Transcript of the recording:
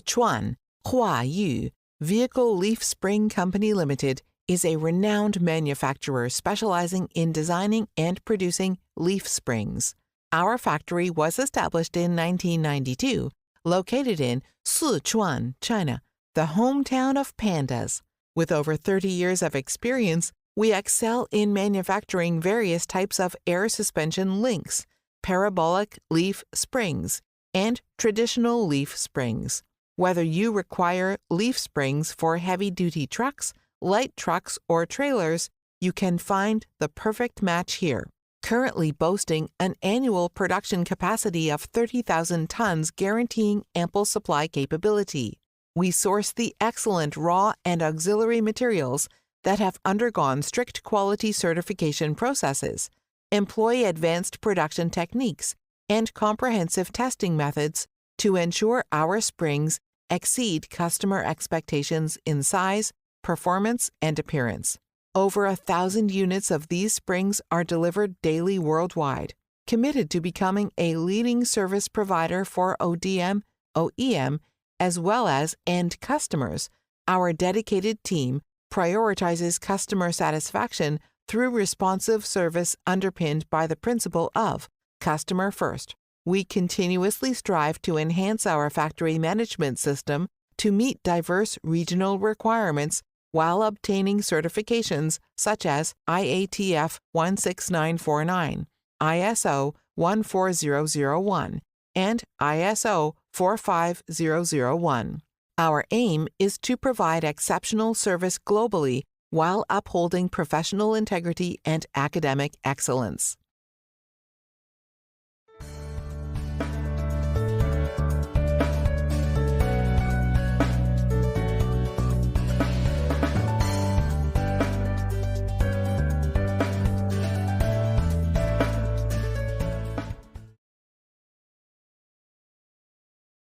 Sichuan Huayu Vehicle Leaf Spring Company Limited is a renowned manufacturer specializing in designing and producing leaf springs. Our factory was established in 1992, located in Sichuan, China, the hometown of pandas. With over 30 years of experience, we excel in manufacturing various types of air suspension links, parabolic leaf springs, and traditional leaf springs. Whether you require leaf springs for heavy-duty trucks, light trucks, or trailers, you can find the perfect match here. Currently boasting an annual production capacity of 30,000 tons guaranteeing ample supply capability. We source the excellent raw and auxiliary materials that have undergone strict quality certification processes, employ advanced production techniques, and comprehensive testing methods to ensure our springs exceed customer expectations in size, performance, and appearance. Over 1,000 units of these springs are delivered daily worldwide. Committed to becoming a leading service provider for ODM, OEM, as well as end customers, our dedicated team prioritizes customer satisfaction through responsive service underpinned by the principle of customer first. We continuously strive to enhance our factory management system to meet diverse regional requirements while obtaining certifications such as IATF 16949, ISO 14001, and ISO 45001. Our aim is to provide exceptional service globally while upholding professional integrity and academic excellence.